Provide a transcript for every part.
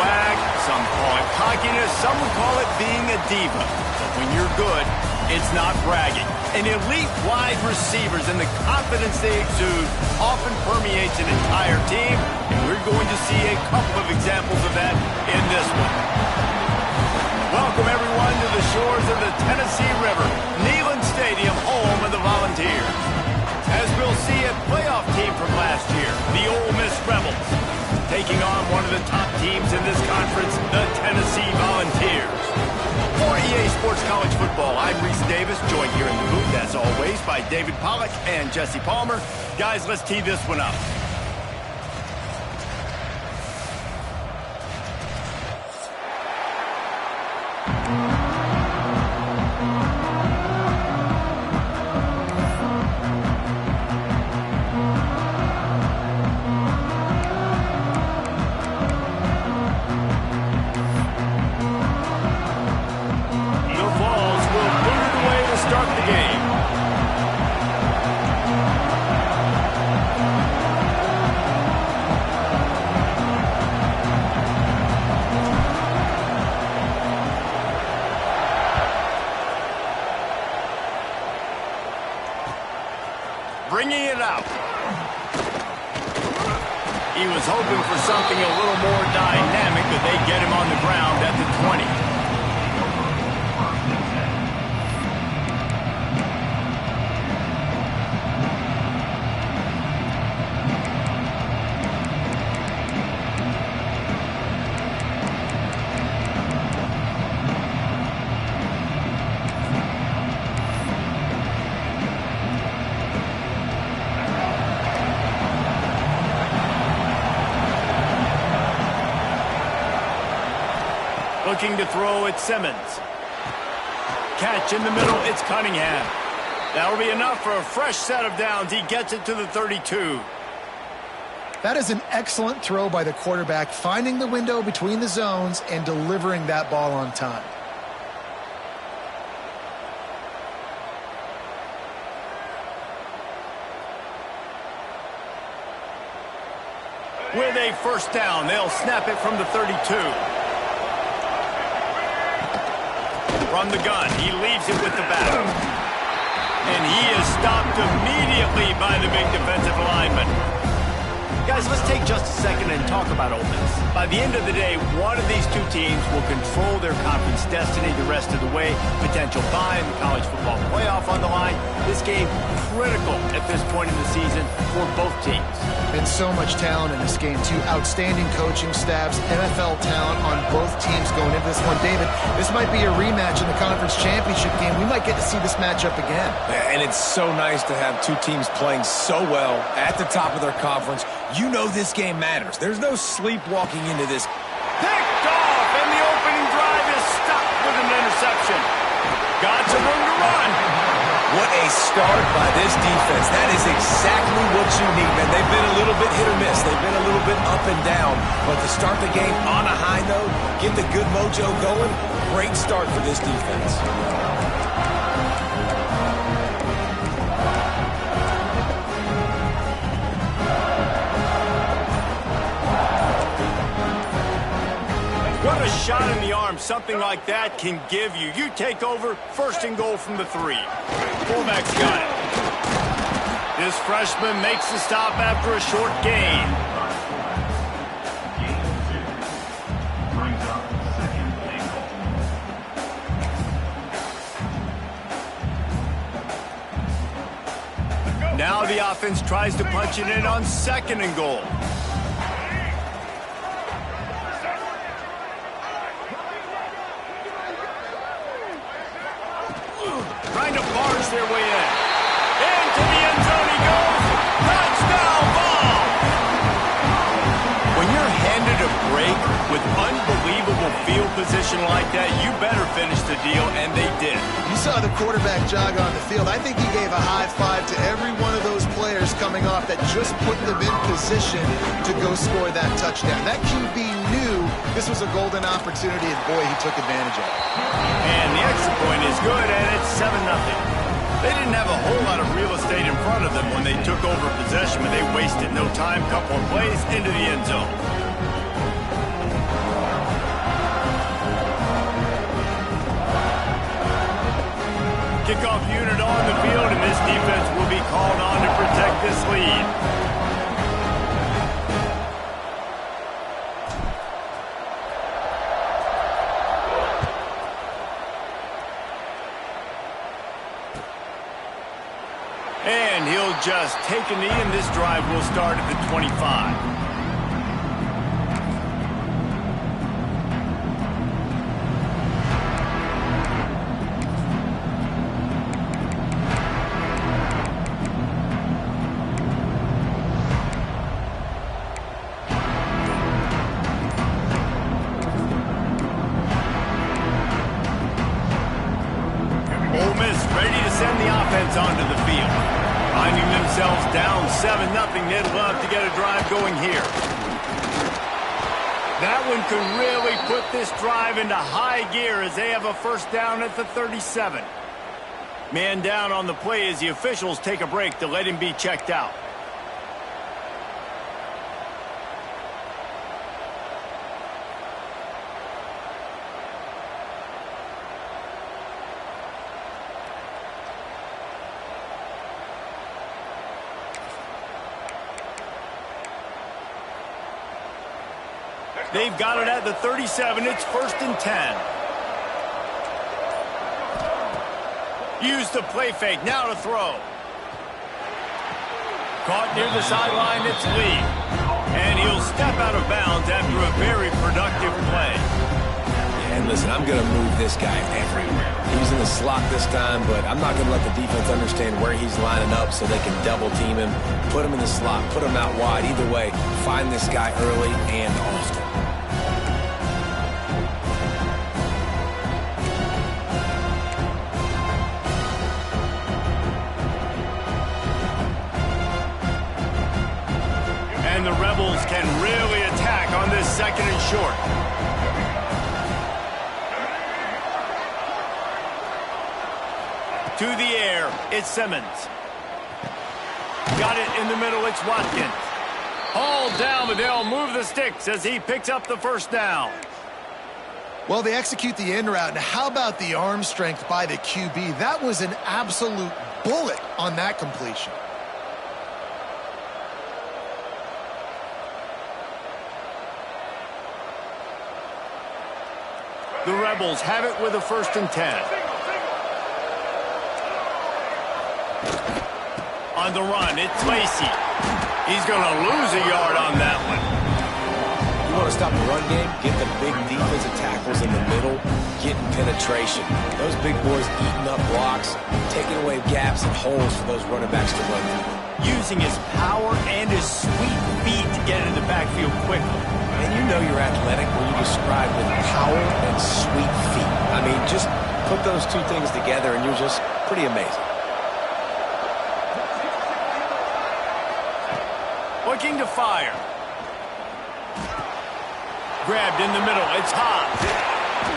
swag, some call it cockiness, some would call it being a diva. But when you're good, it's not bragging. And elite wide receivers and the confidence they exude often permeates an entire team, and we're going to see a couple of examples of that in this one. Welcome, everyone, to the shores of the Tennessee River, Neyland Stadium, home of the Volunteers. As we'll see a playoff team from last year, the Ole Miss Rebels, taking on one of the top teams in this conference, the Tennessee Volunteers. For EA Sports College Football, I'm Reese Davis, joined here in the booth, as always, by David Pollack and Jesse Palmer. Guys, let's tee this one up. Bringing it out. He was hoping for something a little more dynamic, but they get him on the ground at the 20. Looking to throw it, Simmons. Catch in the middle, it's Cunningham. That'll be enough for a fresh set of downs. He gets it to the 32. That is an excellent throw by the quarterback, finding the window between the zones and delivering that ball on time. With a first down, they'll snap it from the 32. From the gun, he leaves it with the back. And he is stopped immediately by the big defensive lineman. Guys, let's take just a second and talk about Ole Miss. By the end of the day, one of these two teams will control their conference destiny the rest of the way. Potential bye in the college football playoff on the line. This game critical at this point in the season for both teams. Been so much talent in this game, too. Outstanding coaching staffs, NFL talent on both teams going into this one. David, this might be a rematch in the conference championship game. We might get to see this matchup again. And it's so nice to have two teams playing so well at the top of their conference. You know this game matters. There's no sleepwalking into this. Picked off, and the opening drive is stopped with an interception. Got some room to run. What a start by this defense. That is exactly what you need, man. They've been a little bit hit or miss. They've been a little bit up and down. But to start the game on a high note, get the good mojo going, great start for this defense. What a shot in the arm something like that can give you. You take over, first and goal from the 3. Fullback's got it. This freshman makes the stop after a short gain. Now the offense tries to punch it in on second and goal. Trying to barge their way in. Into the end zone he goes. Touchdown ball. When you're handed a break with unbelievable field position like that, you better finish the deal, and they did. You saw the quarterback jog on the field. I think he gave a high five to every one of those players coming off that just put them in position to go score that touchdown. That QB knew this was a golden opportunity, and boy, he took advantage of it. And the extra point is good, and it's 7-0. They didn't have a whole lot of real estate in front of them when they took over possession, but they wasted no time. Couple of plays into the end zone. Kickoff unit on the field, and this defense will be called on to protect this lead. And he'll just take a knee, and this drive will start at the 25. Onto the field. Finding themselves down 7-0, they'd love to get a drive going here. That one could really put this drive into high gear as they have a first down at the 37. Man down on the play as the officials take a break to let him be checked out. They've got it at the 37. It's 1st and 10. Use the play fake. Now to throw. Caught near the sideline. It's Lee. And he'll step out of bounds after a very productive play. Yeah, and listen, I'm going to move this guy everywhere. He's in the slot this time, but I'm not going to let the defense understand where he's lining up so they can double team him, put him in the slot, put him out wide. Either way, find this guy early and often. And the Rebels can really attack on this 2nd and short. To the air, it's Simmons. Got it in the middle, it's Watkins. Hauled down, but they'll move the sticks as he picks up the first down. Well, they execute the in route. Now, how about the arm strength by the QB? That was an absolute bullet on that completion. The Rebels have it with a 1st and 10. On the run, it's Lacey. He's going to lose a yard on that one. You want to stop the run game? Get the big defensive tackles in the middle, getting penetration. Those big boys eating up blocks, taking away gaps and holes for those running backs to run through. Using his power and his sweet feet to get into the backfield quickly. And you know you're athletic when you describe with power and sweet feet. I mean, just put those two things together and you're just pretty amazing. Looking to fire. Grabbed in the middle. It's Hobbs.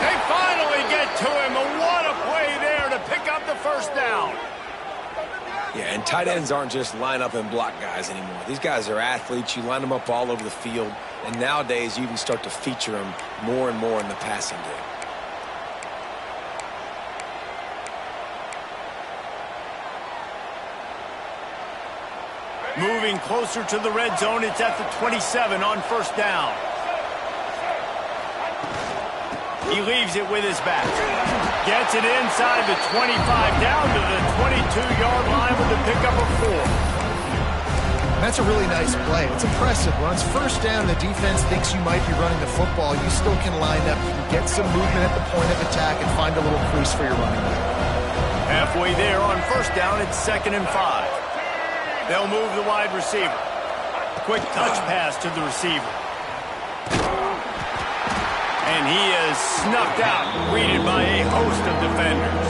They finally get to him. And what a play there to pick up the first down. Yeah, and tight ends aren't just line up and block guys anymore. These guys are athletes. You line them up all over the field. And nowadays, you even start to feature them more and more in the passing game. Moving closer to the red zone, it's at the 27 on first down. He leaves it with his back. Gets it inside the 25, down to the 22-yard line with a pickup of 4. That's a really nice play. It's impressive. When it's first down, the defense thinks you might be running the football. You still can line up. You can get some movement at the point of attack and find a little crease for your running back. Halfway there on first down, it's 2nd and 5. They'll move the wide receiver. Quick touch pass to the receiver. And he is snuffed out, greeted by a host of defenders.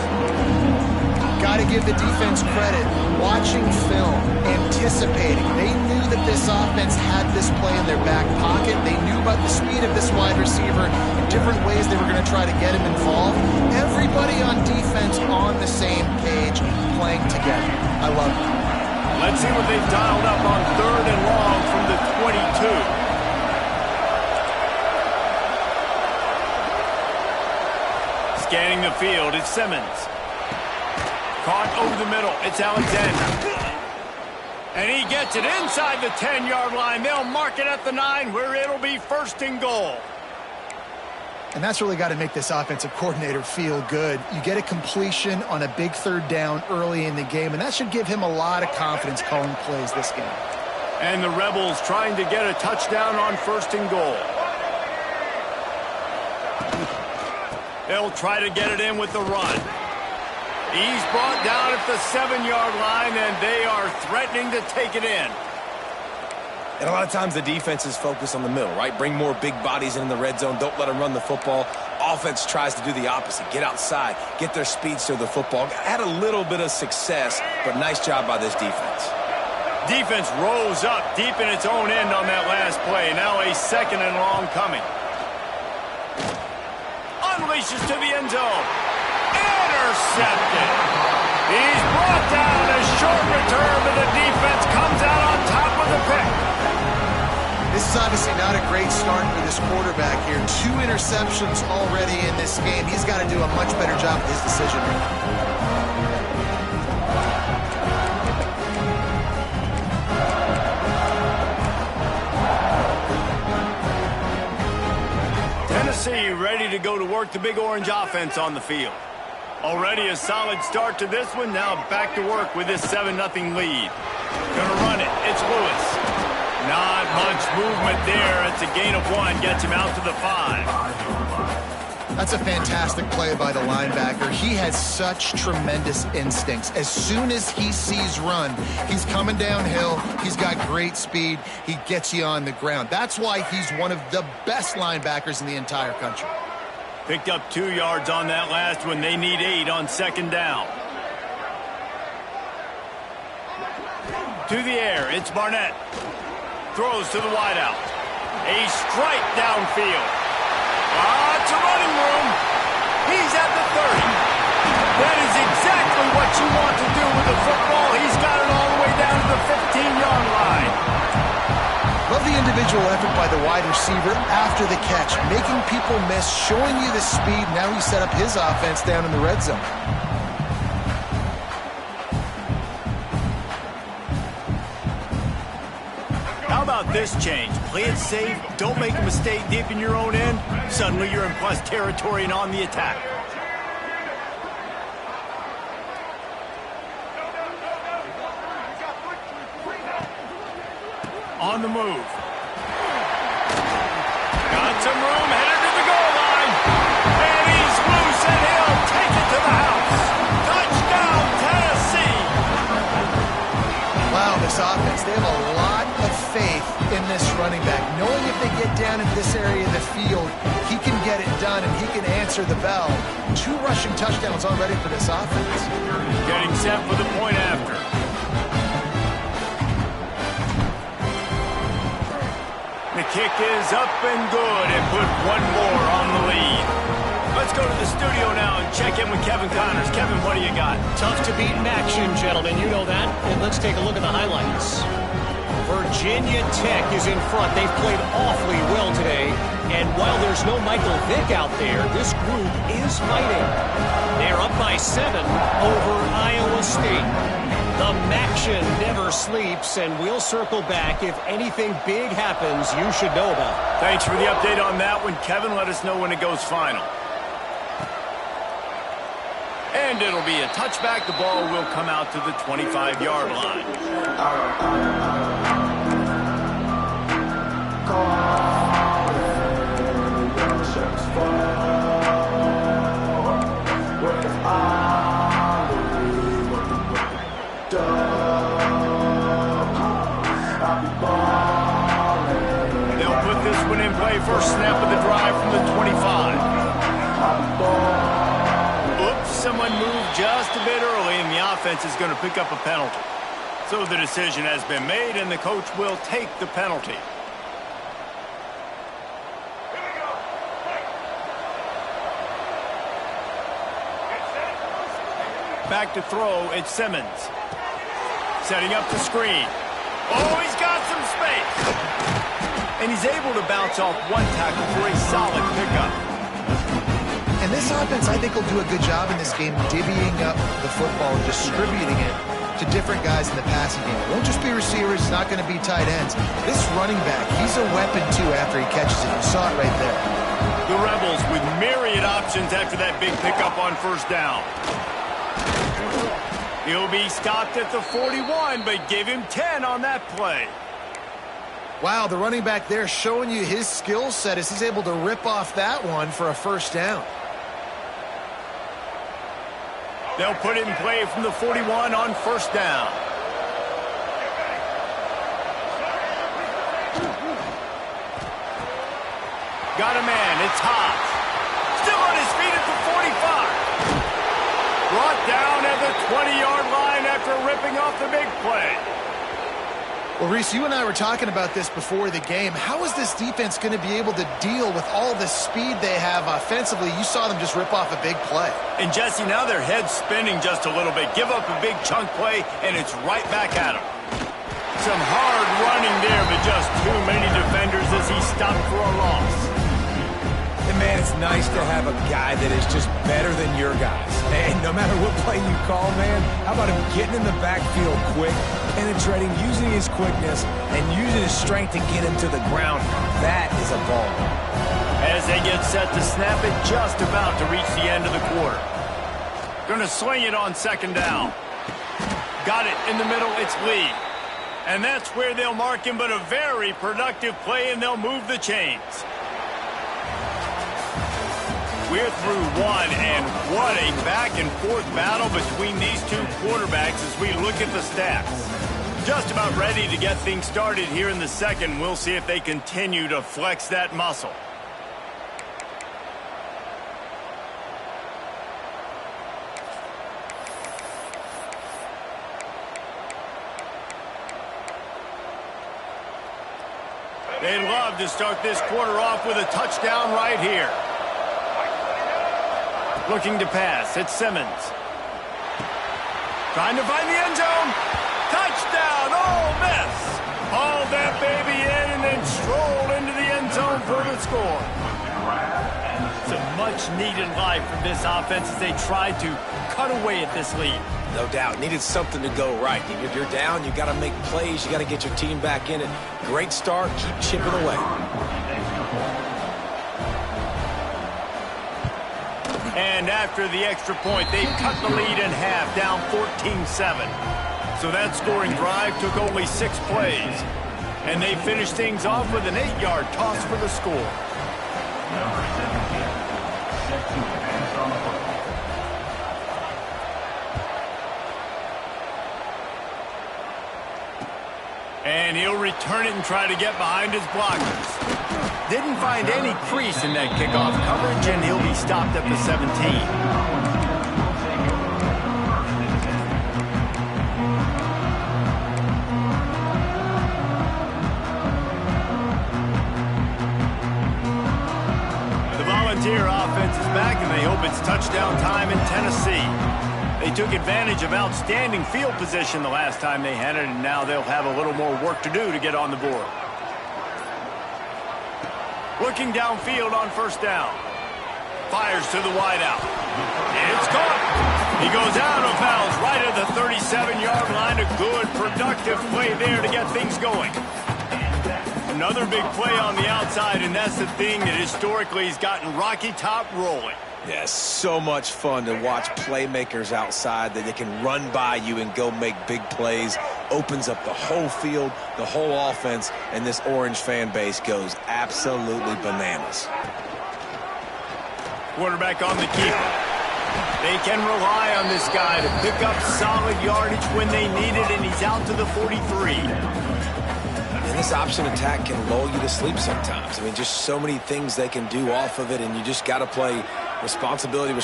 Got to give the defense credit. Watching film, anticipating. They knew that this offense had this play in their back pocket. They knew about the speed of this wide receiver and different ways they were going to try to get him involved. Everybody on defense on the same page, playing together. I love it. Let's see what they've dialed up on 3rd and long from the 22. Scanning the field, it's Simmons. Caught over the middle. It's Alexander. And he gets it inside the 10-yard line. They'll mark it at the 9 where it'll be 1st and goal. And that's really got to make this offensive coordinator feel good. You get a completion on a big 3rd down early in the game, and that should give him a lot of confidence calling plays this game. And the Rebels trying to get a touchdown on 1st and goal. They'll try to get it in with the run. He's brought down at the 7-yard line, and they are threatening to take it in. And a lot of times the defense is focused on the middle, right? Bring more big bodies in the red zone. Don't let them run the football. Offense tries to do the opposite. Get outside. Get their speeds to the football. Had a little bit of success, but nice job by this defense. Defense rose up deep in its own end on that last play. Now a 2nd and long coming. Unleashes to the end zone. Intercepted. He's brought down. A short return, but the defense comes out on top with the pick. This is obviously not a great start for this quarterback here. 2 interceptions already in this game. He's got to do a much better job with his decision making. Tennessee ready to go to work the Big Orange offense on the field. Already a solid start to this one. Now back to work with this 7-0 lead. Gonna run it. It's Lewis. Not much movement there. It's a gain of 1. Gets him out to the 5. That's a fantastic play by the linebacker. He has such tremendous instincts. As soon as he sees run, he's coming downhill. He's got great speed. He gets you on the ground. That's why he's one of the best linebackers in the entire country. Picked up 2 yards on that last one. They need 8 on 2nd down. To the air, it's Barnett. Throws to the wideout. A strike downfield. Lots of running room. He's at the 30. That is exactly what you want to do with the football. He's got it all the way down to the 15-yard line. Love the individual effort by the wide receiver after the catch, making people miss, showing you the speed. Now he set up his offense down in the red zone. How about this change? Play it safe, don't make a mistake deep in your own end. Suddenly you're in plus territory and on the attack. On the move. Got some room, headed to the goal line. And he's loose, and he'll take it to the house. Touchdown, Tennessee. Wow, this offense, they have a lot of faith in this running back. Knowing if they get down in this area of the field, he can get it done and he can answer the bell. 2 rushing touchdowns already for this offense. Getting set for the point after. The kick is up and good and put 1 more on the lead. Let's go to the studio now and check in with Kevin Connors. Kevin, what do you got? Tough to beat in action, gentlemen. You know that. And let's take a look at the highlights. Virginia Tech is in front. They've played awfully well today. And while there's no Michael Vick out there, this group is fighting. They're up by 7 over Iowa State. The Maction never sleeps, and we'll circle back. If anything big happens, you should know about it. Thanks for the update on that one, Kevin. Let us know when it goes final. And it'll be a touchback. The ball will come out to the 25-yard line. They'll put this one in play. First snap of the drive from the 25. Oops, someone moved just a bit early, and the offense is going to pick up a penalty. So the decision has been made, and the coach will take the penalty. Back to throw, it's Simmons. Setting up the screen. Oh, he's got some space. And he's able to bounce off 1 tackle for a solid pickup. And this offense, I think, will do a good job in this game divvying up the football, distributing it to different guys in the passing game. It won't just be receivers. It's not going to be tight ends. This running back, he's a weapon, too, after he catches it. You saw it right there. The Rebels with myriad options after that big pickup on first down. He'll be stopped at the 41, but give him 10 on that play. Wow, the running back there showing you his skill set as he's able to rip off that one for a first down. They'll put it in play from the 41 on first down. Got a man, it's Haas. Still on his feet at the 45. Brought down at the 20-yard line after ripping off the big play. Well, Reese, you and I were talking about this before the game. How is this defense going to be able to deal with all the speed they have offensively? You saw them just rip off a big play. And, Jesse, now their head's spinning just a little bit. Give up a big chunk play, and it's right back at them. Some hard running there, but just too many defenders as he stopped for a loss. And, man, it's nice to have a guy that is just better than your guys. And no matter what play you call, man, how about him getting in the backfield quick, penetrating, using his quickness, and using his strength to get him to the ground. That is a ball. As they get set to snap it, just about to reach the end of the quarter. Going to swing it on second down. Got it in the middle, it's Lee. And that's where they'll mark him, but a very productive play, and they'll move the chains. We're through one, and what a back-and-forth battle between these two quarterbacks as we look at the stats. Just about ready to get things started here in the second. We'll see if they continue to flex that muscle. They'd love to start this quarter off with a touchdown right here. Looking to pass, it's Simmons. Trying to find the end zone. Touchdown, Ole Miss. Hauled that baby in and then strolled into the end zone for the score. Some much-needed life from this offense as they tried to cut away at this lead. No doubt. Needed something to go right. If you're down, you got to make plays. You got to get your team back in it. Great start. Keep chipping away. And after the extra point, they've cut the lead in half, down 14-7. So that scoring drive took only 6 plays. And they finished things off with an 8-yard toss for the score. And he'll return it and try to get behind his blockers. Didn't find any crease in that kickoff coverage, and he'll be stopped at the 17. The Volunteer offense is back, and they hope it's touchdown time in Tennessee. They took advantage of outstanding field position the last time they had it, and now they'll have a little more work to do to get on the board. Looking downfield on first down. Fires to the wideout. It's caught. He goes out of bounds right at the 37-yard line. A good, productive play there to get things going. Another big play on the outside, and that's the thing that historically has gotten Rocky Top rolling. Yeah, so much fun to watch playmakers outside that they can run by you and go make big plays. Opens up the whole field, the whole offense, and this Orange fan base goes absolutely bananas. Quarterback on the keeper. They can rely on this guy to pick up solid yardage when they need it, and he's out to the 43. And this option attack can lull you to sleep sometimes. I mean, just so many things they can do off of it, and you just got to play responsibility,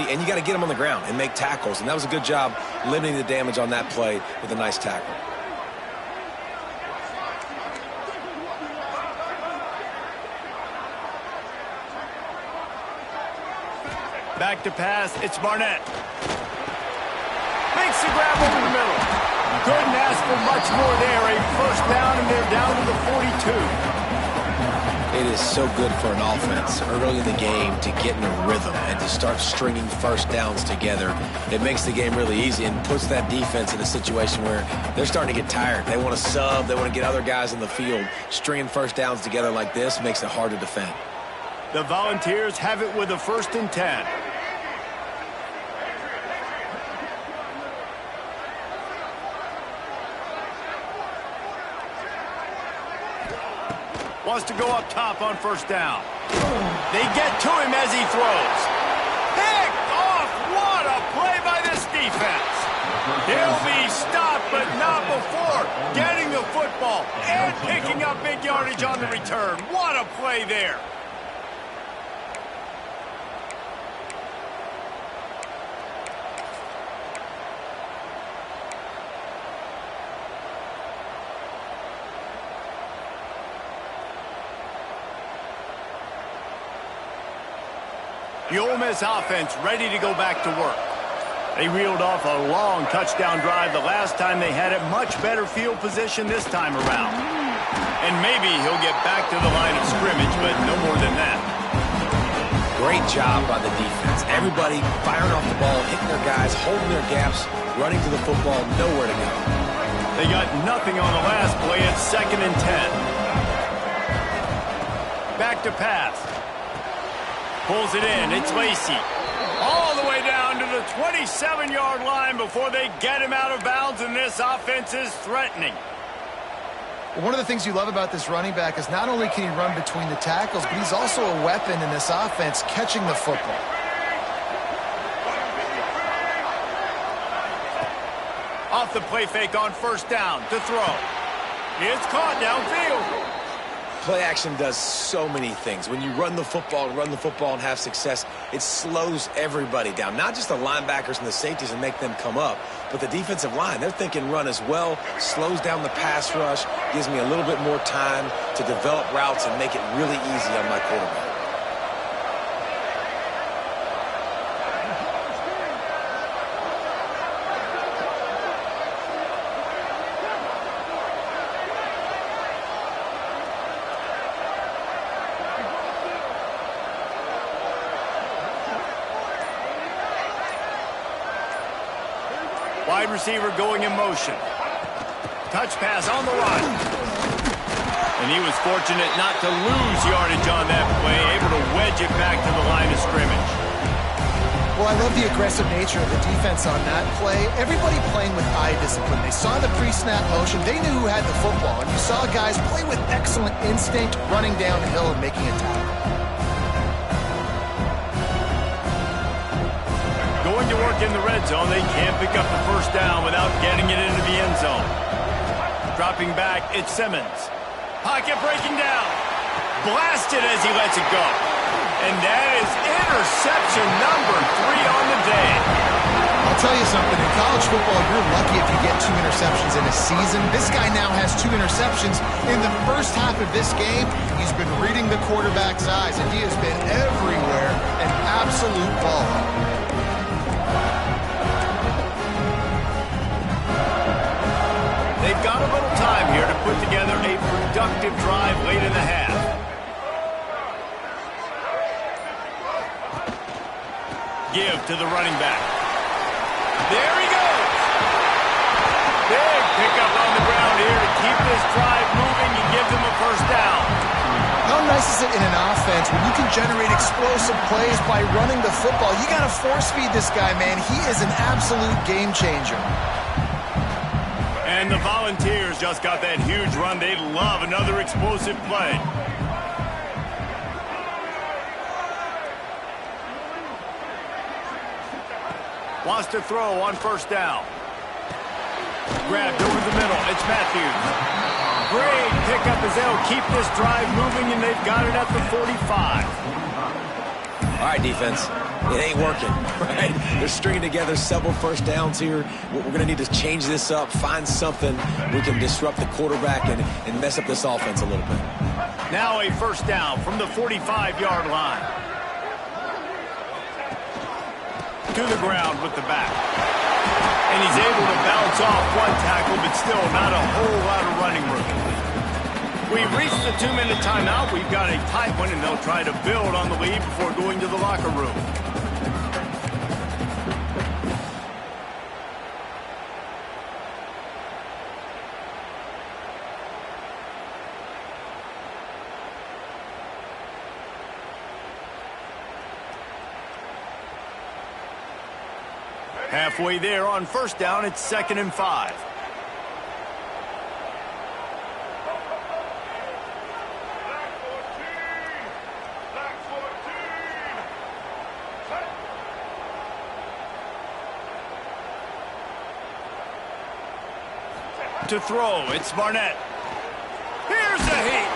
and you got to get them on the ground and make tackles. And that was a good job limiting the damage on that play with a nice tackle. Back to pass, it's Barnett. Makes the grab over the middle. Couldn't ask for much more there. A first down, and they're down to the 42. It is so good for an offense early in the game to get in a rhythm and to start stringing first downs together. It makes the game really easy and puts that defense in a situation where they're starting to get tired. They want to sub. They want to get other guys in the field. Stringing first downs together like this makes it hard to defend. The Volunteers have it with a 1st and 10. Wants to go up top on 1st down. They get to him as he throws. Picked off. What a play by this defense. He'll be stopped, but not before getting the football and picking up big yardage on the return. What a play there. The Ole Miss offense ready to go back to work. They reeled off a long touchdown drive the last time they had it. Much better field position this time around. And maybe he'll get back to the line of scrimmage, but no more than that. Great job by the defense. Everybody firing off the ball, hitting their guys, holding their gaps, running to the football, nowhere to go. They got nothing on the last play. It's 2nd and 10. Back to pass. Pulls it in. It's Lacey. All the way down to the 27-yard line before they get him out of bounds, and this offense is threatening. One of the things you love about this running back is not only can he run between the tackles, but he's also a weapon in this offense catching the football. Off the play fake on 1st down to throw. It's caught downfield. Play action does so many things. When you run the football and have success, it slows everybody down. Not just the linebackers and the safeties and make them come up, but the defensive line. They're thinking run as well, slows down the pass rush, gives me a little bit more time to develop routes and make it really easy on my quarterback. Wide receiver going in motion. Touch pass on the run. And he was fortunate not to lose yardage on that play, able to wedge it back to the line of scrimmage. Well, I love the aggressive nature of the defense on that play. Everybody playing with eye discipline. They saw the pre-snap motion. They knew who had the football. And you saw guys play with excellent instinct, running down the hill and making a tackle. Going to work in the red zone, they can't pick up the 1st down without getting it into the end zone. Dropping back, it's Simmons. Pocket breaking down. Blasted as he lets it go. And that is interception number 3 on the day. I'll tell you something, in college football, you're lucky if you get 2 interceptions in a season. This guy now has 2 interceptions. In the first half of this game, he's been reading the quarterback's eyes, and he has been everywhere, an absolute baller. They've got a little time here to put together a productive drive late in the half. Give to the running back. There he goes. Big pickup on the ground here to keep this drive moving and give them a 1st down. How nice is it in an offense when you can generate explosive plays by running the football? You got to force feed this guy, man. He is an absolute game changer. And the Volunteers just got that huge run. They'd love another explosive play. Wants to throw on 1st down. Grabbed over the middle. It's Matthews. Great pickup as they'll keep this drive moving, and they've got it at the 45. All right, defense. It ain't working, right? They're stringing together several 1st downs here. We're going to need to change this up, find something we can disrupt the quarterback and mess up this offense a little bit. Now a 1st down from the 45-yard line. To the ground with the back. And he's able to bounce off one tackle, but still not a whole lot of running room. We We've reached the 2-minute timeout. We've got a tight one, and they'll try to build on the lead before going to the locker room. Halfway there on first down, it's 2nd and 5. To throw, it's Barnett. Here's the heat.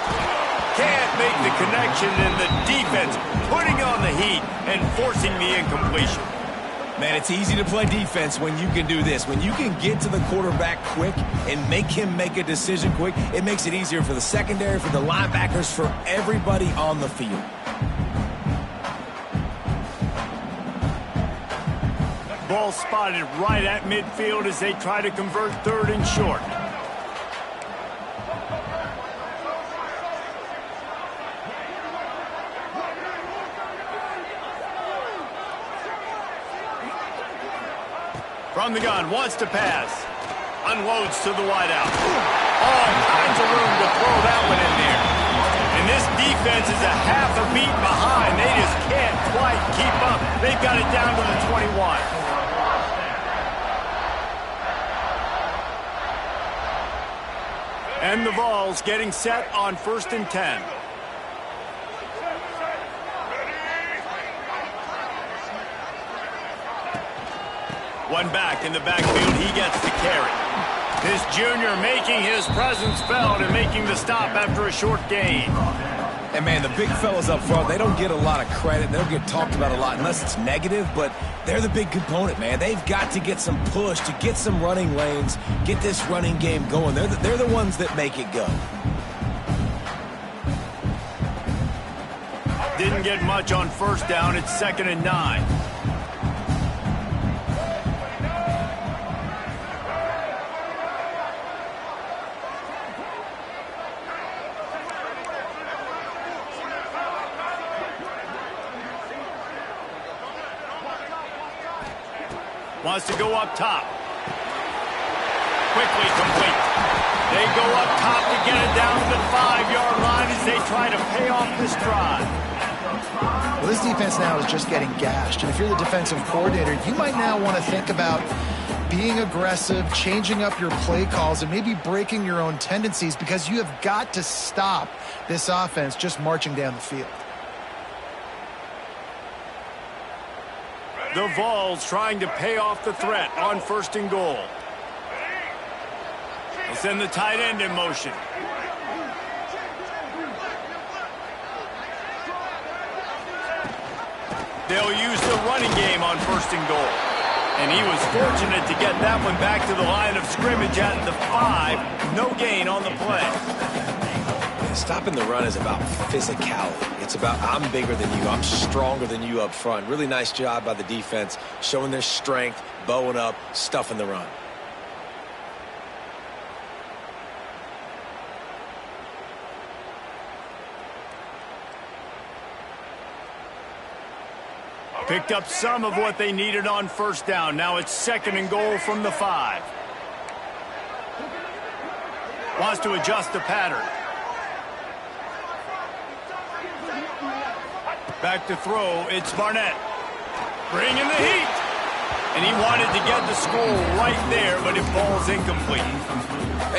Can't make the connection, and the defense putting on the heat and forcing the incompletion. Man, it's easy to play defense when you can do this. When you can get to the quarterback quick and make him make a decision quick, it makes it easier for the secondary, for the linebackers, for everybody on the field. Ball spotted right at midfield as they try to convert 3rd and short. From the gun, wants to pass. Unloads to the wideout. All kinds of room to throw that one in there. And this defense is a half a beat behind. They just can't quite keep up. They've got it down to the 21. And the Vols getting set on 1st and 10. One back in the backfield, he gets the carry. This junior making his presence felt and making the stop after a short gain. And, man, the big fellas up front, they don't get a lot of credit. They don't get talked about a lot unless it's negative, but they're the big component, man. They've got to get some push, to get some running lanes, get this running game going. They're the ones that make it go. Didn't get much on first down. It's 2nd and 9. Wants to go up top. Quickly complete. They go up top to get it down to the 5-yard line as they try to pay off this drive. Well, this defense now is just getting gashed. And if you're the defensive coordinator, you might now want to think about being aggressive, changing up your play calls, and maybe breaking your own tendencies, because you have got to stop this offense just marching down the field. The Vols trying to pay off the threat on 1st and goal. They send the tight end in motion. They'll use the running game on 1st and goal. And he was fortunate to get that one back to the line of scrimmage at the 5. No gain on the play. Stopping the run is about physicality. It's about I'm bigger than you, I'm stronger than you up front. Really nice job by the defense, showing their strength, bowing up, stuffing the run. Picked up some of what they needed on first down. Now it's 2nd and goal from the 5. Wants to adjust the pattern. Back to throw, it's Barnett. Bringing the heat. And he wanted to get the score right there, but it falls incomplete.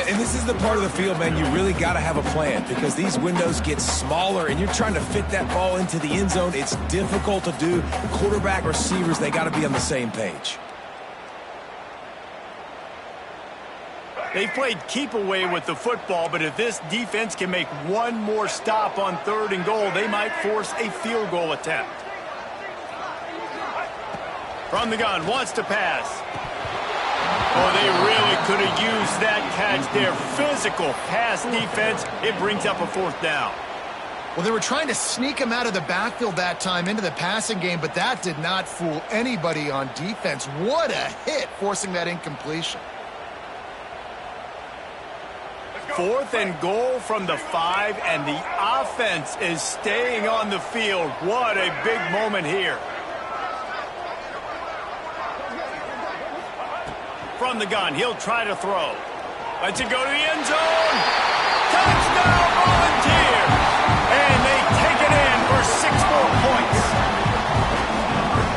And this is the part of the field, man, you really got to have a plan, because these windows get smaller and you're trying to fit that ball into the end zone. It's difficult to do. Quarterback, receivers, they got to be on the same page. They played keep away with the football, but if this defense can make one more stop on 3rd and goal, they might force a field goal attempt. From the gun, wants to pass. Oh, they really could have used that catch there. Physical pass defense. It brings up a 4th down. Well, they were trying to sneak him out of the backfield that time into the passing game, but that did not fool anybody on defense. What a hit, forcing that incompletion. 4th and goal from the 5, and the offense is staying on the field. What a big moment here. From the gun, he'll try to throw. Lets it go to the end zone. Touchdown, Volunteer! And they take it in for 6 more points.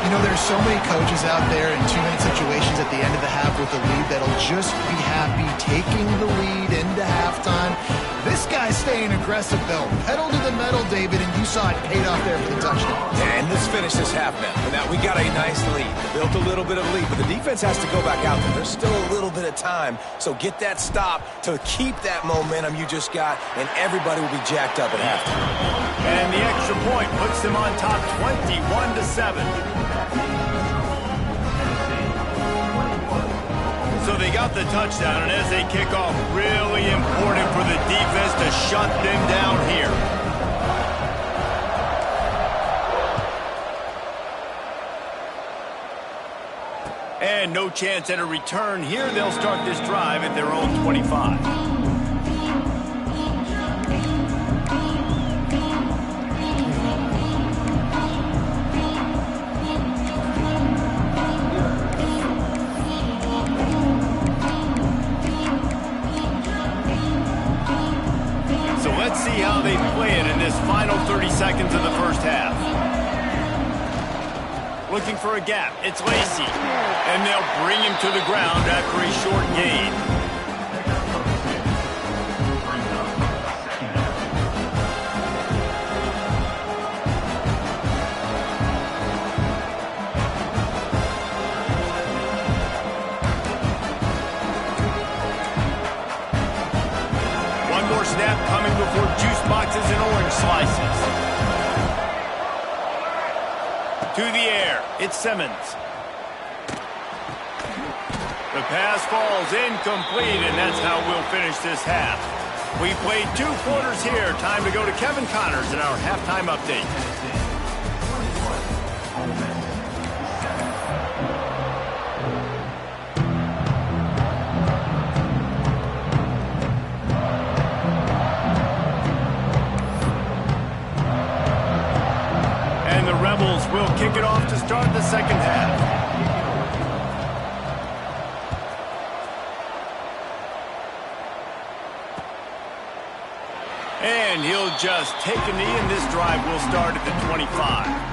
You know, there's so many coaches out there in 2-minute situations at the end of the half with the lead that'll just be happy taking the lead into halftime. This guy's staying aggressive, though. Pedal to the metal, David, and you saw it paid off there for the touchdown. And let's finish this half now. Now we got a nice lead. Built a little bit of lead, but the defense has to go back out there. There's still a little bit of time, so get that stop to keep that momentum you just got, and everybody will be jacked up at halftime. And the extra point puts them on top 21-7. So they got the touchdown, and as they kick off, really important for the defense to shut them down here. And no chance at a return here. They'll start this drive at their own 25. See how they play it in this final 30 seconds of the first half. Looking for a gap. It's Lacy. And they'll bring him to the ground after a short gain. Snap coming before juice boxes and orange slices. To the air, it's Simmons. The pass falls incomplete, and that's how we'll finish this half. We played 2 quarters here. Time to go to Kevin Connors in our halftime update. Rebels will kick it off to start the second half. And he'll just take a knee, and this drive will start at the 25.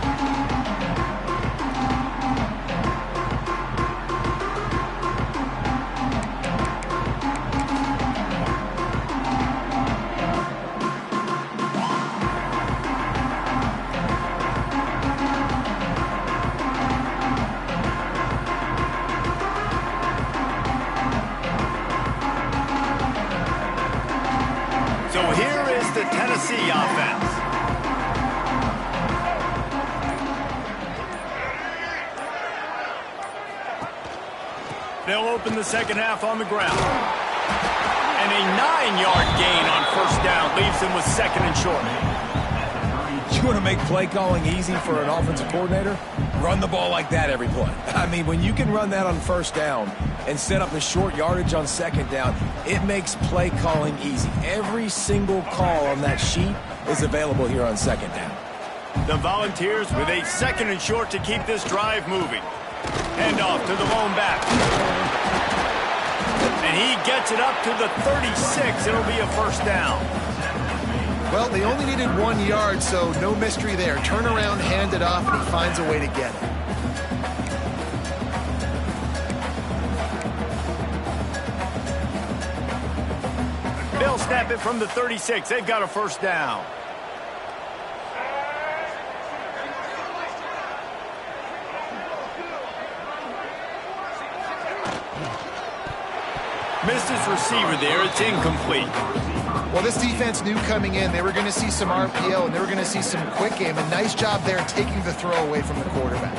Offense. They'll open the second half on the ground. And a 9-yard gain on first down leaves them with 2nd and short. You want to make play calling easy for an offensive coordinator? Run the ball like that every play. I mean, when you can run that on first down and set up the short yardage on second down, it makes play calling easy. Every single call on that sheet is available here on second down. The Volunteers with a 2nd and short to keep this drive moving. Hand off to the lone back. And he gets it up to the 36. It'll be a first down. Well, they only needed 1 yard, so no mystery there. Turn around, hand it off, and he finds a way to get it. They'll snap it from the 36. They've got a first down. Missed his receiver there. It's incomplete. Well, this defense knew coming in they were going to see some RPO and they were going to see some quick game. A nice job there taking the throw away from the quarterback.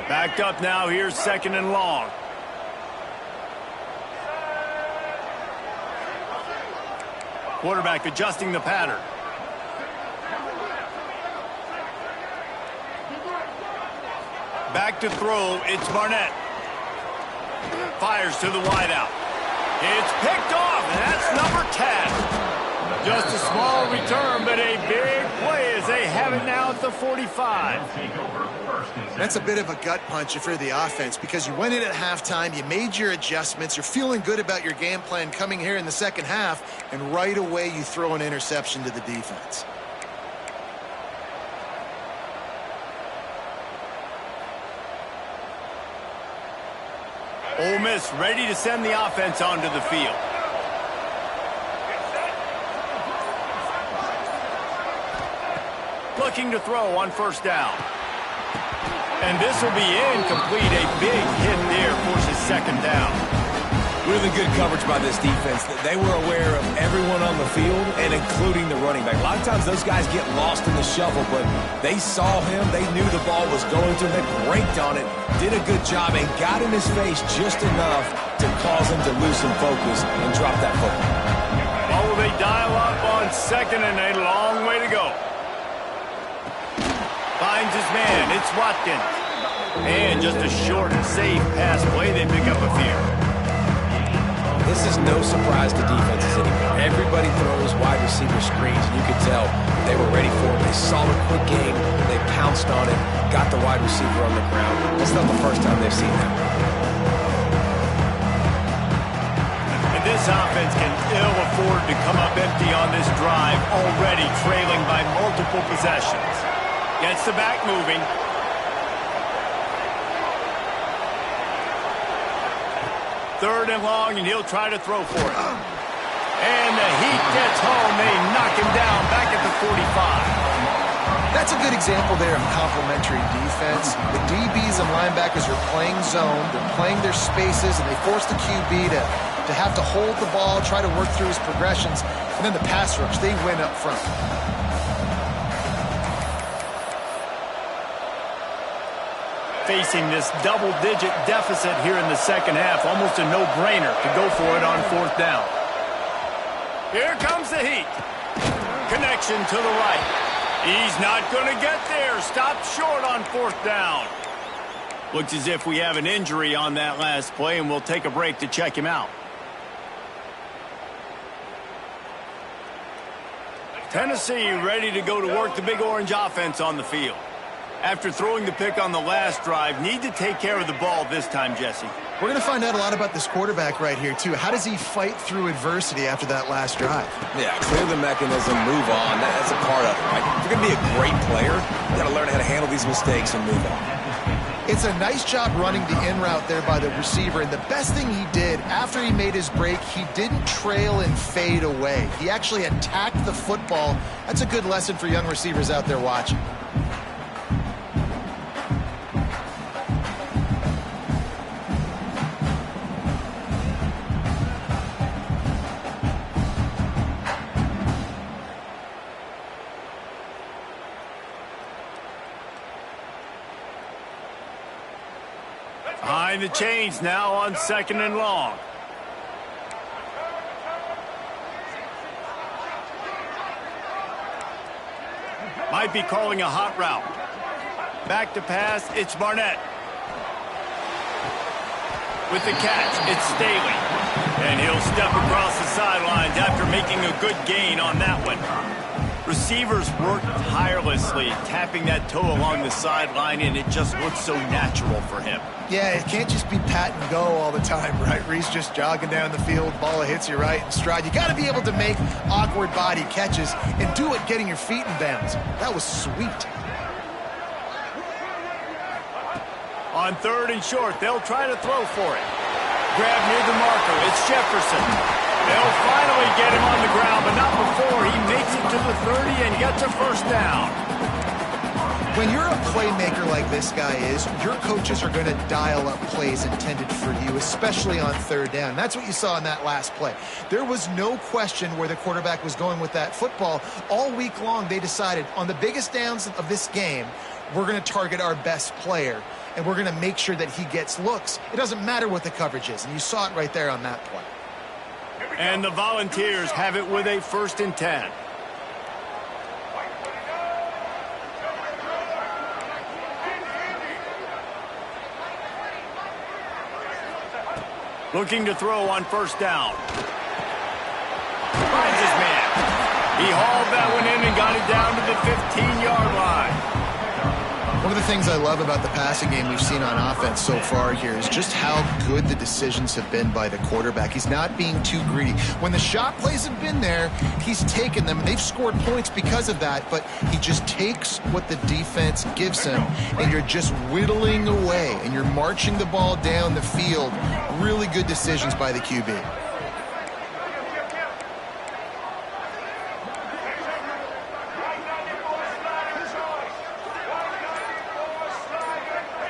Backed up now. Here's 2nd and long. Quarterback adjusting the pattern. Back to throw. It's Barnett. Fires to the wideout. It's picked off, and that's number 10. Just a small return, but a big play as they have it now at the 45. That's a bit of a gut punch if you're the offense, because you went in at halftime, you made your adjustments, you're feeling good about your game plan coming here in the second half, and right away you throw an interception to the defense. Ole Miss ready to send the offense onto the field. Looking to throw on first down. And this will be incomplete. A big hit there forces second down. Really good coverage by this defense. They were aware of everyone on the field and including the running back. A lot of times those guys get lost in the shuffle, but they saw him. They knew the ball was going to him. They braked on it, did a good job, and got in his face just enough to cause him to lose some focus and drop that football. Oh, they dial up on second and a long way to go. Finds his man. It's Watkins. And just a short and safe pass play. They pick up a few. This is no surprise to defenses anymore. Everybody throws wide receiver screens, and you could tell they were ready for it. They saw the quick game. They pounced on it, got the wide receiver on the ground. That's not the first time they've seen that. And this offense can ill afford to come up empty on this drive, already trailing by multiple possessions. Gets the back moving. Third and long, and he'll try to throw for it. And the heat gets home. They knock him down back at the 45. That's a good example there of complementary defense. The DBs and linebackers are playing zone. They're playing their spaces, and they force the QB to have to hold the ball, try to work through his progressions. And then the pass rush, they win up front. Facing this double-digit deficit here in the second half, almost a no-brainer to go for it on fourth down. Here comes the heat. Connection to the right. He's not going to get there. Stopped short on fourth down. Looks as if we have an injury on that last play, and we'll take a break to check him out. Tennessee ready to go to work the Big Orange offense on the field. After throwing the pick on the last drive, need to take care of the ball this time, Jesse. We're going to find out a lot about this quarterback right here, too. How does he fight through adversity after that last drive? Yeah, clear the mechanism, move on. That's a part of it, right? If you're going to be a great player, you got to learn how to handle these mistakes and move on. It's a nice job running the in route there by the receiver, and the best thing he did after he made his break, he didn't trail and fade away. He actually attacked the football. That's a good lesson for young receivers out there watching. Behind the chains now on second and long. Might be calling a hot route. Back to pass, it's Barnett. With the catch, it's Staley. And he'll step across the sidelines after making a good gain on that one. Receivers work tirelessly, tapping that toe along the sideline, and it just looks so natural for him. Yeah, it can't just be pat and go all the time, right? Reese just jogging down the field, ball hits you right in stride. You got to be able to make awkward body catches and do it getting your feet in bounds. That was sweet. On third and short, they'll try to throw for it. Grab near the marker, it's Jefferson. They'll finally get him on the ground, but not before he makes it to the 30 and gets a first down. When you're a playmaker like this guy is, your coaches are going to dial up plays intended for you, especially on third down. That's what you saw in that last play. There was no question where the quarterback was going with that football. All week long, they decided on the biggest downs of this game, we're going to target our best player, and we're going to make sure that he gets looks. It doesn't matter what the coverage is, and you saw it right there on that play. And the Volunteers have it with a 1st and 10. Looking to throw on first down. Finds his man. He hauled that one in and got it down to the 15-yard line. One of the things I love about the passing game we've seen on offense so far here is just how good the decisions have been by the quarterback. He's not being too greedy. When the shot plays have been there, he's taken them. They've scored points because of that, but he just takes what the defense gives him, and you're just whittling away, and you're marching the ball down the field. Really good decisions by the QB.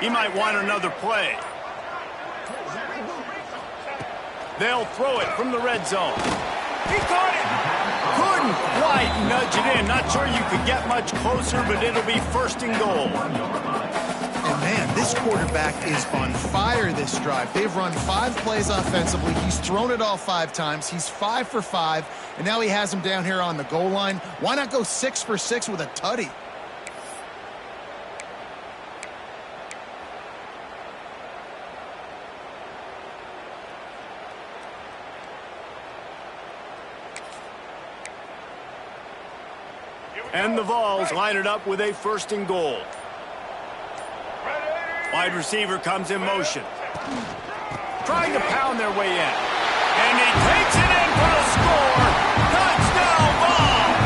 He might want another play. They'll throw it from the red zone. He caught it. Couldn't quite nudge it in. Not sure you could get much closer, but it'll be first and goal. And man, this quarterback is on fire this drive. They've run 5 plays offensively. He's thrown it all 5 times. He's 5 for 5, and now he has him down here on the goal line. Why not go 6 for 6 with a tutty? And the Vols line it up with a first and goal. Wide receiver comes in motion. Trying to pound their way in. And he takes it in for the score. Touchdown Vols!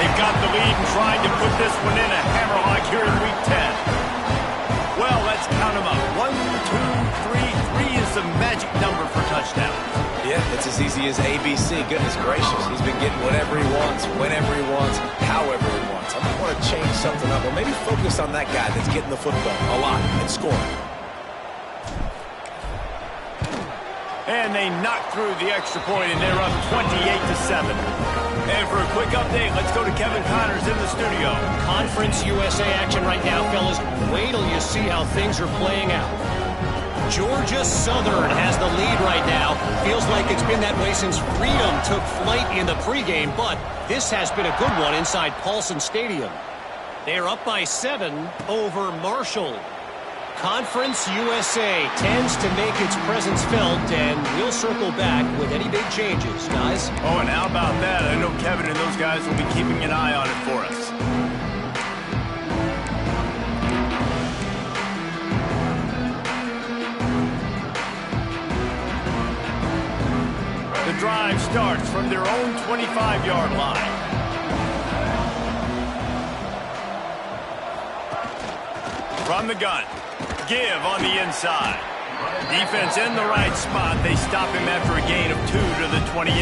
They've got the lead and trying to put this one in a hammerlock here in Week 10. Well, let's count them up. 1, 2, 3. 3 is the magic number for touchdowns. Yeah, it's as easy as ABC. Goodness gracious. He's been getting whatever he wants, whenever he wants, however he wants. I might want to change something up, or maybe focus on that guy that's getting the football a lot and scoring. And they knock through the extra point, and they're up 28-7. And for a quick update, let's go to Kevin Connors in the studio. Conference USA action right now, fellas. Wait till you see how things are playing out. Georgia Southern has the lead right now. Feels like it's been that way since Freedom took flight in the pregame, but this has been a good one inside Paulson Stadium. They're up by 7 over Marshall. Conference USA tends to make its presence felt, and we'll circle back with any big changes, guys. Oh, and how about that? I know Kevin and those guys will be keeping an eye on it for us. The drive starts from their own 25-yard line. From the gun. Give on the inside. Defense in the right spot. They stop him after a gain of 2 to the 28.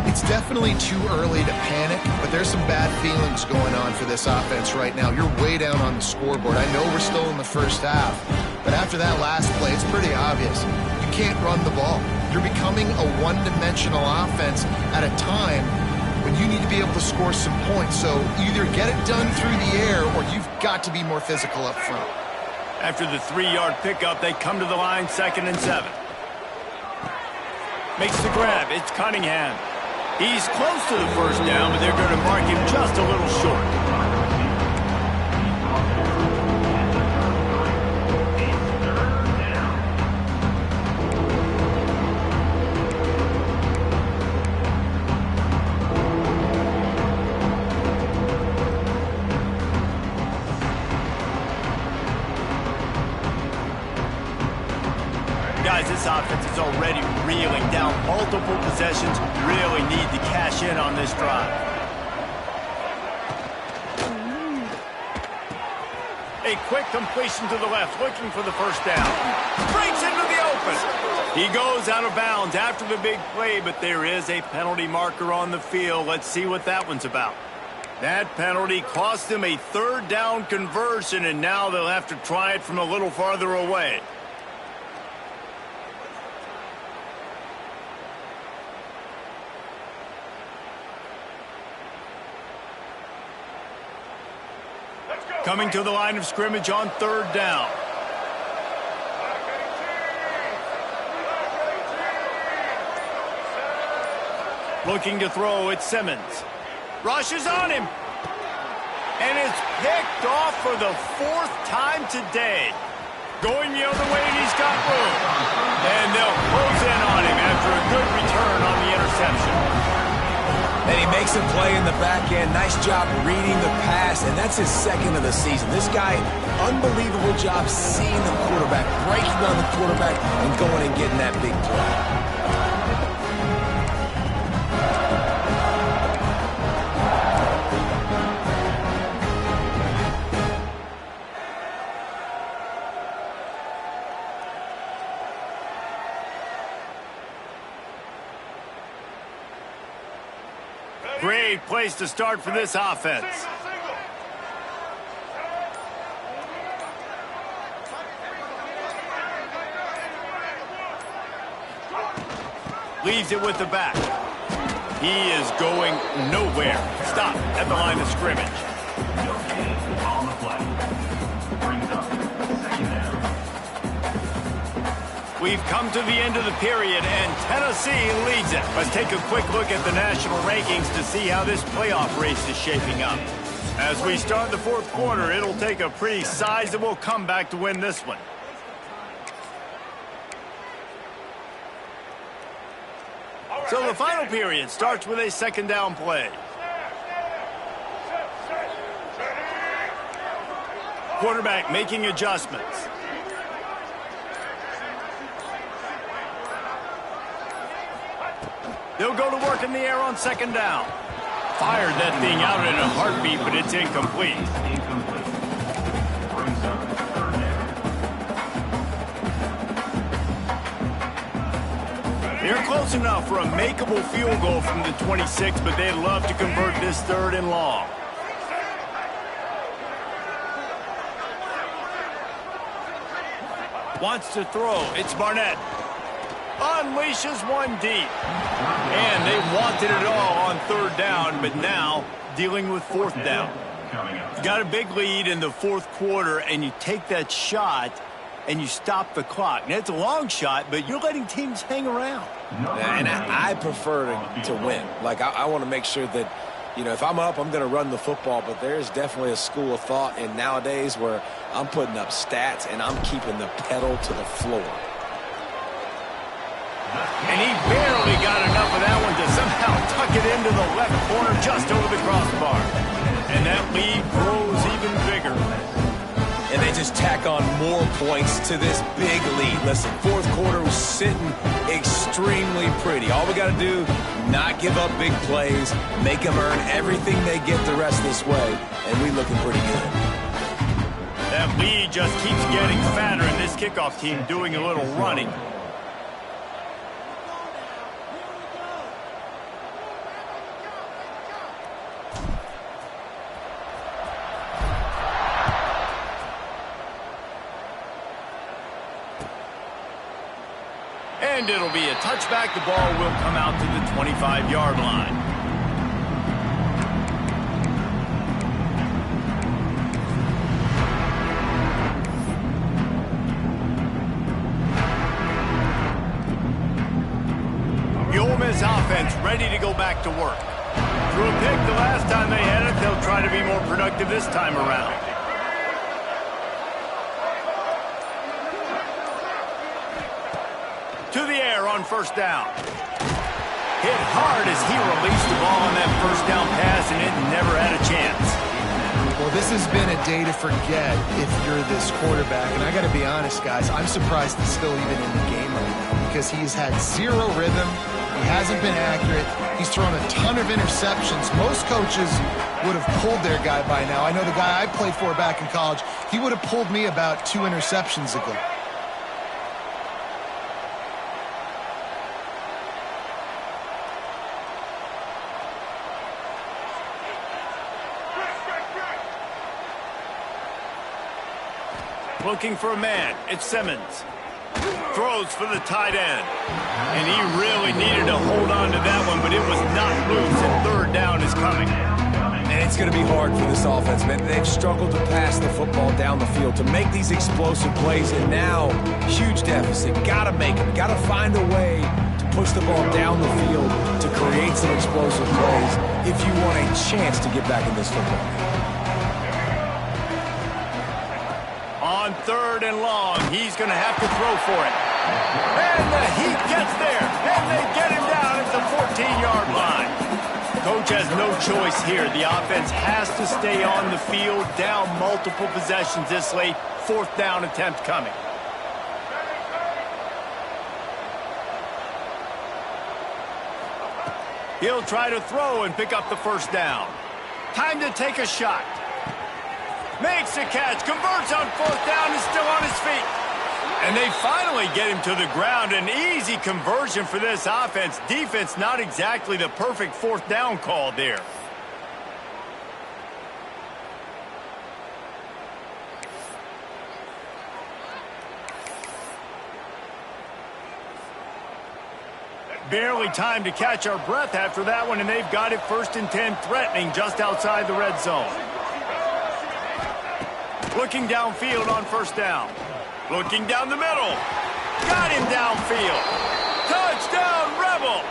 It's definitely too early to panic, but there's some bad feelings going on for this offense right now. You're way down on the scoreboard. I know we're still in the first half, but after that last play, it's pretty obvious. You can't run the ball. You're becoming a one-dimensional offense at a time when you need to be able to score some points. So either get it done through the air or you've got to be more physical up front. After the 3-yard pickup, they come to the line 2nd and 7. Makes the grab. It's Cunningham. He's close to the first down, but they're going to mark him just a little short. Guys, this offense is already reeling down multiple possessions. Really need to cash in on this drive. A quick completion to the left, looking for the first down. Breaks into the open. He goes out of bounds after the big play, but there is a penalty marker on the field. Let's see what that one's about. That penalty cost them a 3rd down conversion, and now they'll have to try it from a little farther away. Coming to the line of scrimmage on 3rd down. Looking to throw, it's Simmons. Rushes on him. And it's picked off for the 4th time today. Going the other way, and he's got room. reception. And he makes a play in the back end. Nice job reading the pass, and that's his second of the season. This guy, unbelievable job seeing the quarterback, breaking on the quarterback, and going and getting that big play. Great place to start for this offense. Leaves it with the back. He is going nowhere. Stop at the line of scrimmage. On the play. Brings up second down. We've come to the end of the period, and Tennessee leads it. Let's take a quick look at the national rankings to see how this playoff race is shaping up. As we start the fourth quarter, it'll take a pretty sizable comeback to win this one. So the final period starts with a second down play. Quarterback making adjustments. They'll go to work in the air on second down. Fired that thing out in a heartbeat, but it's incomplete. They're close enough for a makeable field goal from the 26, but they'd love to convert this third and long. Wants to throw. It's Barnett. Unleashes one deep. And they wanted it all on third down, but now dealing with fourth down. You got a big lead in the fourth quarter, and you take that shot, and you stop the clock. Now, it's a long shot, but you're letting teams hang around. And I prefer to win. Like, I want to make sure that, you know, if I'm up, I'm going to run the football, but there's definitely a school of thought in nowadays where I'm putting up stats and I'm keeping the pedal to the floor. And he barely got enough of that one to somehow tuck it into the left corner just over the crossbar. And that lead grows even bigger. And they just tack on more points to this big lead. Listen, fourth quarter was sitting extremely pretty. All we got to do, not give up big plays, make them earn everything they get the rest of this way, and we looking pretty good. That lead just keeps getting fatter, and this kickoff team doing a little running. And it'll be a touchback. The ball will come out to the 25-yard line. The Ole Miss offense ready to go back to work. Threw a pick the last time they had it. They'll try to be more productive this time around. To the air on first down. Hit hard as he released the ball on that first down pass, and it never had a chance. Well, this has been a day to forget if you're this quarterback. And I got to be honest, guys, I'm surprised he's still even in the game right now because he's had zero rhythm. He hasn't been accurate. He's thrown a ton of interceptions. Most coaches would have pulled their guy by now. I know the guy I played for back in college, he would have pulled me about 2 interceptions ago. Looking for a man. It's Simmons. Throws for the tight end. And he really needed to hold on to that one, but it was not loose, and third down is coming. And it's going to be hard for this offense, man. They've struggled to pass the football down the field to make these explosive plays, and now huge deficit. Got to make them. Got to find a way to push the ball down the field to create some explosive plays if you want a chance to get back in this football game. On third and long, he's going to have to throw for it. And he gets there, and they get him down at the 14 no choice here. The offense has to stay on the field, down multiple possessions this late. 4th down attempt coming. He'll try to throw and pick up the 1st down. Time to take a shot. Makes a catch, converts on 4th down, is still on his feet. And they finally get him to the ground. An easy conversion for this offense. Defense, not exactly the perfect 4th down call there. Barely time to catch our breath after that one, and they've got it 1st and 10, threatening just outside the red zone. Looking downfield on 1st down. Looking down the middle. Got him downfield. Touchdown, Rebels!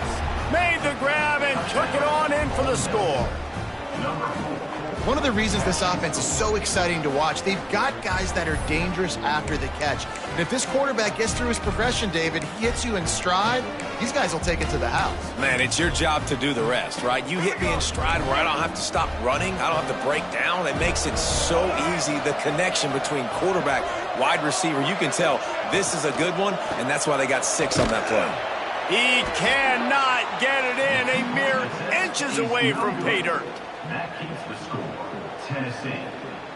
Made the grab and took it on in for the score. One of the reasons this offense is so exciting to watch, they've got guys that are dangerous after the catch. And if this quarterback gets through his progression, David, he hits you in stride, these guys will take it to the house. Man, it's your job to do the rest, right? You hit me in stride where I don't have to stop running. I don't have to break down. It makes it so easy, the connection between quarterback, wide receiver. You can tell this is a good one, and that's why they got 6 on that play. He cannot get it in, a mere inches away from pay dirt. That keeps the score. Tennessee,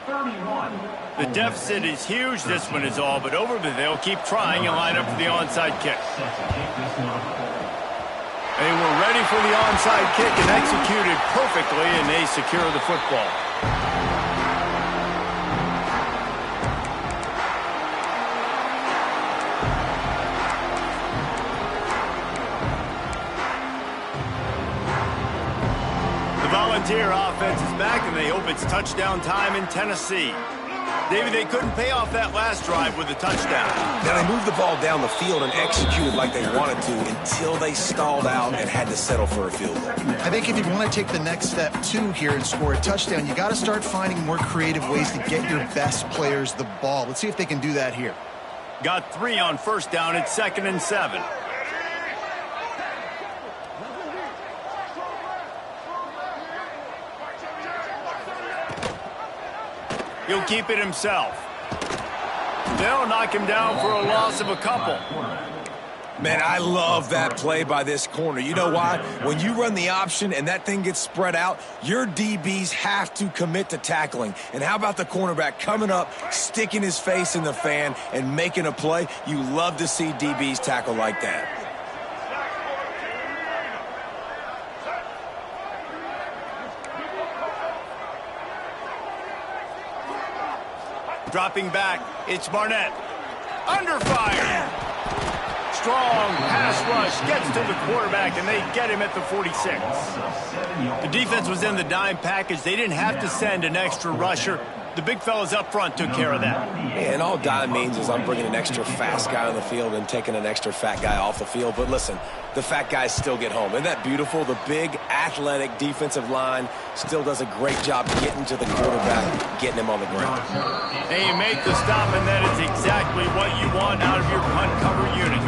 31. The deficit is huge. This one is all but over, but they'll keep trying and line up for the onside kick. They were ready for the onside kick and executed perfectly, and they secure the football. Volunteer offense is back, and they hope it's touchdown time in Tennessee. David, they couldn't pay off that last drive with a touchdown. Now, they moved the ball down the field and executed like they wanted to until they stalled out and had to settle for a field goal. I think if you want to take the next step, too, here and score a touchdown, you got to start finding more creative ways to get your best players the ball. Let's see if they can do that here. Got 3 on 1st down. It's 2nd and 7. He'll keep it himself. They'll knock him down for a loss of a couple. Man, I love that play by this corner. You know why? When you run the option and that thing gets spread out, your DBs have to commit to tackling. And how about the cornerback coming up, sticking his face in the fan, and making a play? You love to see DBs tackle like that. Dropping back, it's Barnett. Under fire. Strong pass rush gets to the quarterback, and they get him at the 46. The defense was in the dime package. They didn't have to send an extra rusher. The big fellas up front took care of that. And all dime means is I'm bringing an extra fast guy on the field and taking an extra fat guy off the field. But listen, the fat guys still get home. Isn't that beautiful? The big, athletic defensive line still does a great job getting to the quarterback, getting him on the ground. They make the stop, and that is exactly what you want out of your punt cover unit.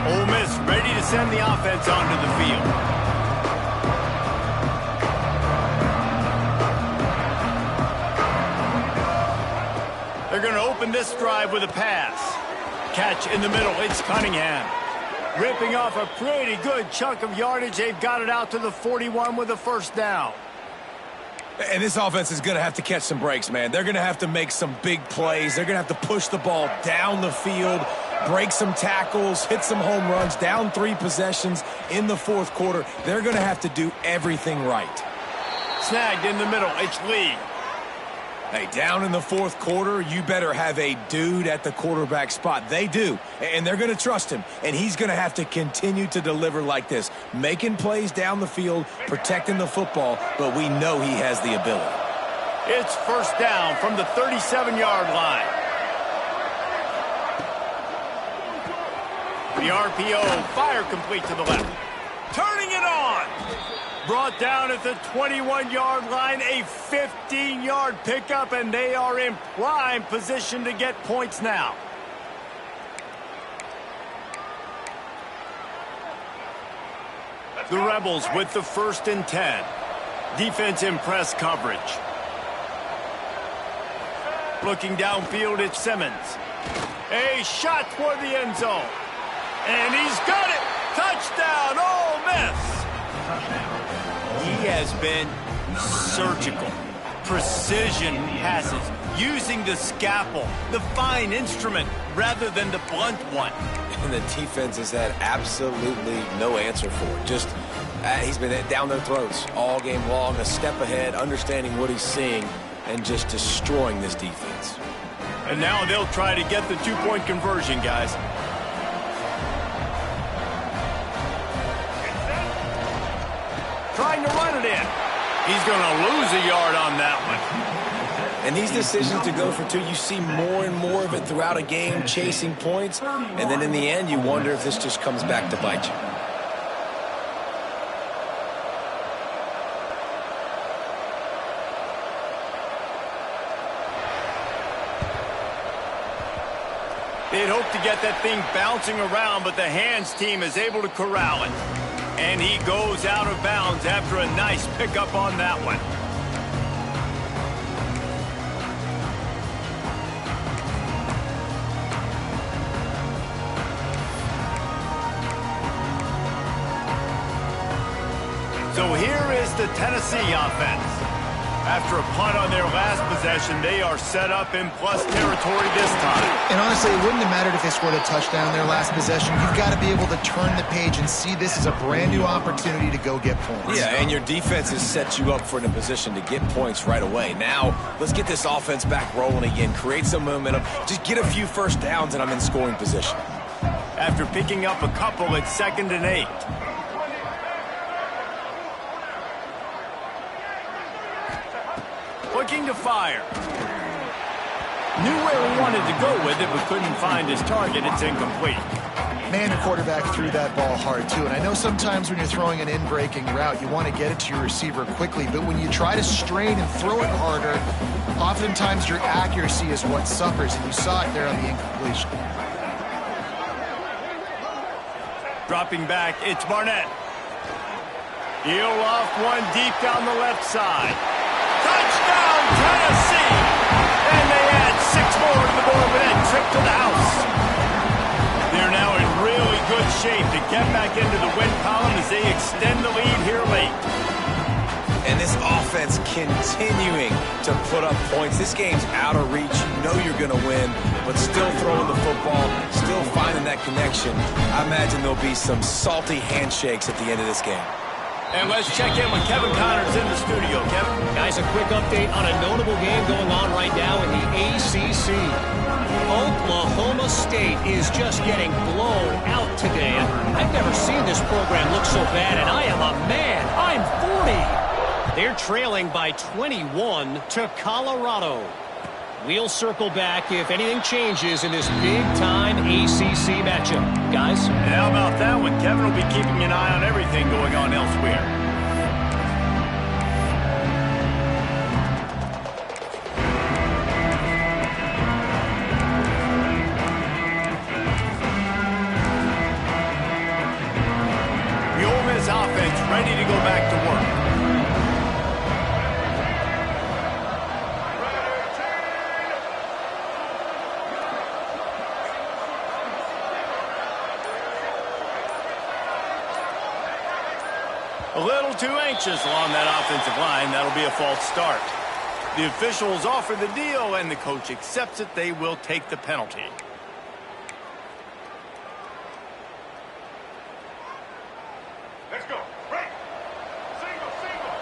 Ole Miss ready to send the offense onto the field. They're going to open this drive with a pass. Catch in the middle. It's Cunningham. Ripping off a pretty good chunk of yardage. They've got it out to the 41 with a 1st down. And this offense is going to have to catch some breaks, man. They're going to have to make some big plays. They're going to have to push the ball down the field, break some tackles, hit some home runs, down 3 possessions in the 4th quarter. They're going to have to do everything right. Snagged in the middle. It's Lee. Hey, down in the 4th quarter, you better have a dude at the quarterback spot. They do, and they're going to trust him, and he's going to have to continue to deliver like this, making plays down the field, protecting the football, but we know he has the ability. It's 1st down from the 37-yard line. The RPO, fire complete to the left. Turning it on. Brought down at the 21-yard line, a 15-yard pickup, and they are in prime position to get points now. The Rebels with the 1st and 10. Defense in press coverage. Looking downfield at Simmons. A shot toward the end zone. And he's got it. Touchdown, Ole Miss. He has been surgical. Precision passes. Using the scalpel, the fine instrument, rather than the blunt one. And the defense has had absolutely no answer for it. Just, he's been down their throats all game long, a step ahead, understanding what he's seeing, and just destroying this defense. And now they'll try to get the two-point conversion, guys. Trying to run it in. He's going to lose a yard on that one. And these decisions to go for two, you see more and more of it throughout a game, chasing points. And then in the end, you wonder if this just comes back to bite you. They'd hope to get that thing bouncing around, but the hands team is able to corral it. And he goes out of bounds after a nice pickup on that one. So here is the Tennessee offense. After a punt on their last possession, they are set up in plus territory this time. And honestly, it wouldn't have mattered if they scored a touchdown in their last possession. You've got to be able to turn the page and see this as a brand new opportunity to go get points. Yeah, and your defense has set you up for a position to get points right away. Now, let's get this offense back rolling again, create some momentum, just get a few first downs, and I'm in scoring position. After picking up a couple at 2nd and 8. Looking to fire. Knew where he wanted to go with it, but couldn't find his target. It's incomplete. Man, the quarterback threw that ball hard, too. And I know sometimes when you're throwing an in-breaking route, you want to get it to your receiver quickly. But when you try to strain and throw it harder, oftentimes your accuracy is what suffers. And you saw it there on the incompletion. Dropping back, it's Barnett. He'll off one deep down the left side. Touchdown, Tennessee! And they add 6 more to the board with that trip to the house. They're now in really good shape to get back into the win column as they extend the lead here late. And this offense continuing to put up points. This game's out of reach. You know you're going to win, but still throwing the football, still finding that connection. I imagine there'll be some salty handshakes at the end of this game. And let's check in with Kevin Connors in the studio. Kevin? Guys, a quick update on a notable game going on right now in the ACC. Oklahoma State is just getting blown out today. I've never seen this program look so bad, and I am a man. I'm 40. They're trailing by 21 to Colorado. We'll circle back if anything changes in this big-time ACC matchup. Guys? And how about that one? Kevin will be keeping an eye on everything going on elsewhere. The Ole Miss offense ready to go back to work. A little too anxious along that offensive line. That'll be a false start. The officials offer the deal, and the coach accepts it. They will take the penalty. Let's go. Right. Single, single.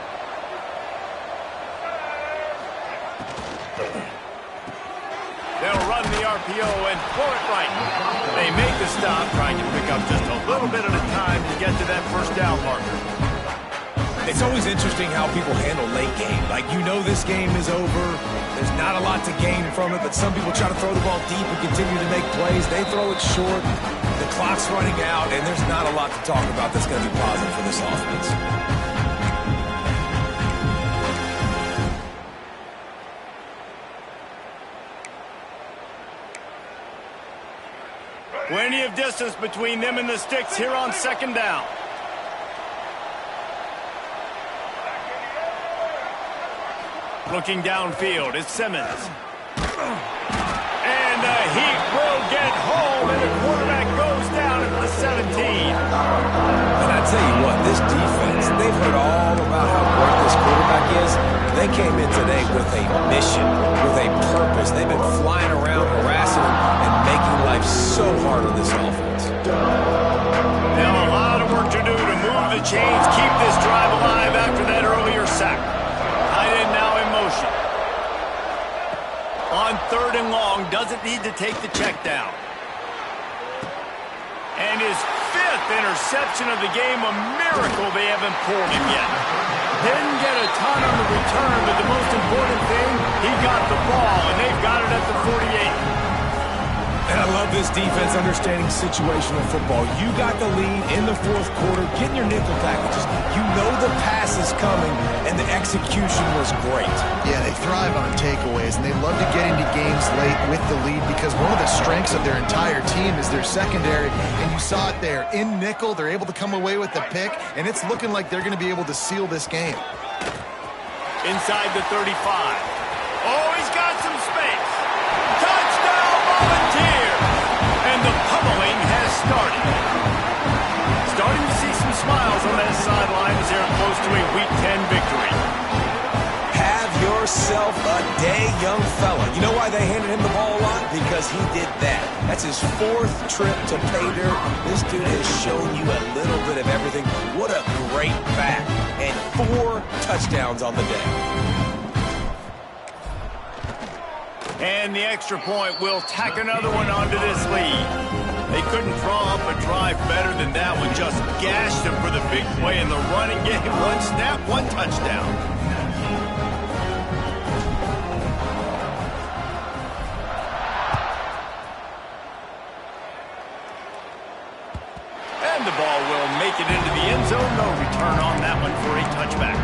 They'll run the RPO and pull it right. They make the stop, trying to pick up just a little bit at a time to get to that first down marker. It's always interesting how people handle late game. Like, you know this game is over. There's not a lot to gain from it, but some people try to throw the ball deep and continue to make plays. They throw it short. The clock's running out, and there's not a lot to talk about that's going to be positive for this offense. Plenty of distance between them and the sticks here on second down. Looking downfield, it's Simmons. And the Heat will get home, and the quarterback goes down at the 17. And I tell you what, this defense, they've heard all about how great this quarterback is. They came in today with a mission, with a purpose. They've been flying around, harassing him, and making life so hard on this offense. Now a lot of work to do to move the chains, keep this drive alive after that earlier sack. Tight end now in motion. On 3rd and long, doesn't need to take the check down. And his 5th interception of the game, a miracle they haven't pulled him yet. Didn't get a ton on the return, but the most important thing, he got the ball, and they've got it at the 48. And I love this defense understanding situational football. You got the lead in the 4th quarter, getting your nickel packages. You know the pass is coming, and the execution was great. Yeah, they thrive on takeaways, and they love to get into games late with the lead because one of the strengths of their entire team is their secondary, and you saw it there. In nickel, they're able to come away with the pick, and it's looking like they're going to be able to seal this game. Inside the 35. Oh, he's got some space. Touchdown, Volunteers! And the pummeling has started. Starting to see some smiles on that sideline as they're close to a Week 10 victory. Have yourself a day, young fella. You know why they handed him the ball a lot? Because he did that. That's his 4th trip to pay dirt. This dude has shown you a little bit of everything. What a great back. And 4 touchdowns on the day. And the extra point will tack another one onto this lead. They couldn't draw up a drive better than that one. Just gashed them for the big play in the running game. 1 snap, 1 touchdown. And the ball will make it into the end zone. No return on that one for a touchback.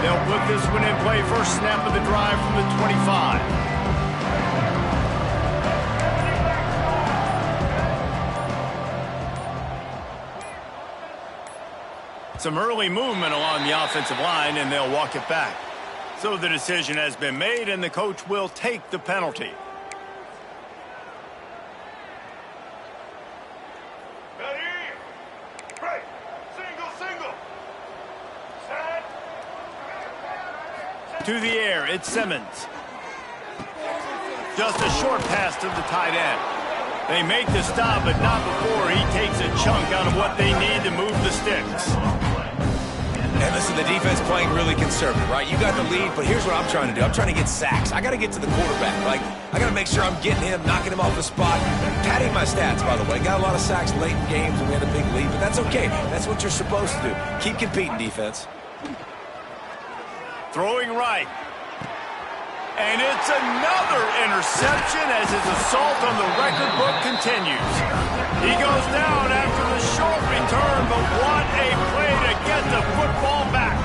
They'll put this one in play. First snap of the drive from the 25. Some early movement along the offensive line, and they'll walk it back. So the decision has been made, and the coach will take the penalty. To the air, it's Simmons. Just a short pass to the tight end. They make the stop, but not before he takes a chunk out of what they need to move the sticks. And listen, the defense playing really conservative, right? You got the lead, but here's what I'm trying to do. I'm trying to get sacks. I got to get to the quarterback. Like, I got to make sure I'm getting him, knocking him off the spot. Padding my stats, by the way. Got a lot of sacks late in games when we had a big lead, but that's okay. That's what you're supposed to do. Keep competing, defense. Throwing right. And it's another interception as his assault on the record book continues. He goes down after the short return, but what a play to get the football back.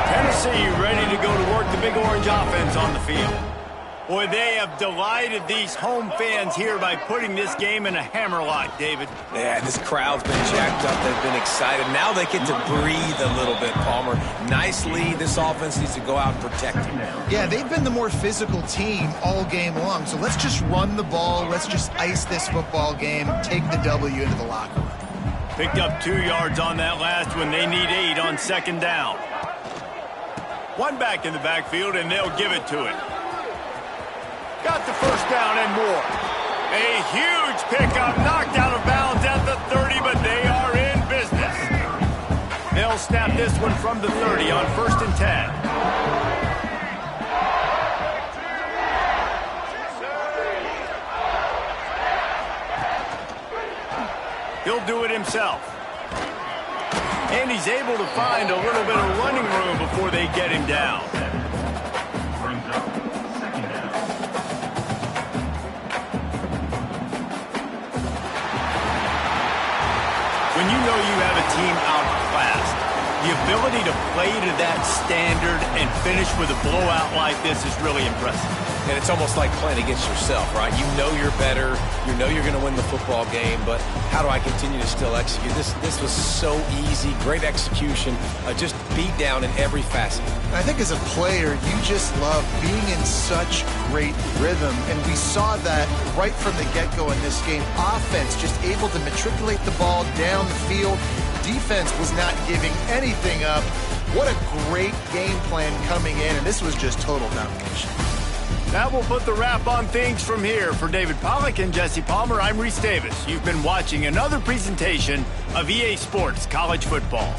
Tennessee ready to go to work the Big Orange offense on the field. Boy, they have delighted these home fans here by putting this game in a hammerlock, David. Yeah, this crowd's been jacked up. They've been excited. Now they get to breathe a little bit, Palmer. Nice lead. This offense needs to go out and protect it. Yeah, they've been the more physical team all game long. So let's just run the ball. Let's just ice this football game. Take the W into the locker room. Picked up 2 yards on that last one. They need 8 on second down. One back in the backfield, and they'll give it to it. Got the first down and more. A huge pickup, knocked out of bounds at the 30, but they are in business. They'll snap this one from the 30 on 1st and 10. He'll he'll do it himself. And he's able to find a little bit of running room before they get him down. Brings up second down. When you know you have a team outclassed, the ability to play to that standard and finish with a blowout like this is really impressive. And it's almost like playing against yourself, right? You know you're better. You know you're going to win the football game, but how do I continue to still execute? This was so easy. Great execution. Just beat down in every facet. I think as a player, you just love being in such great rhythm, and we saw that right from the get-go in this game. Offense just able to matriculate the ball down the field. Defense was not giving anything up. What a great game plan coming in, and this was just total domination. That will put the wrap on things from here. For David Pollack and Jesse Palmer, I'm Reese Davis. You've been watching another presentation of EA Sports College Football.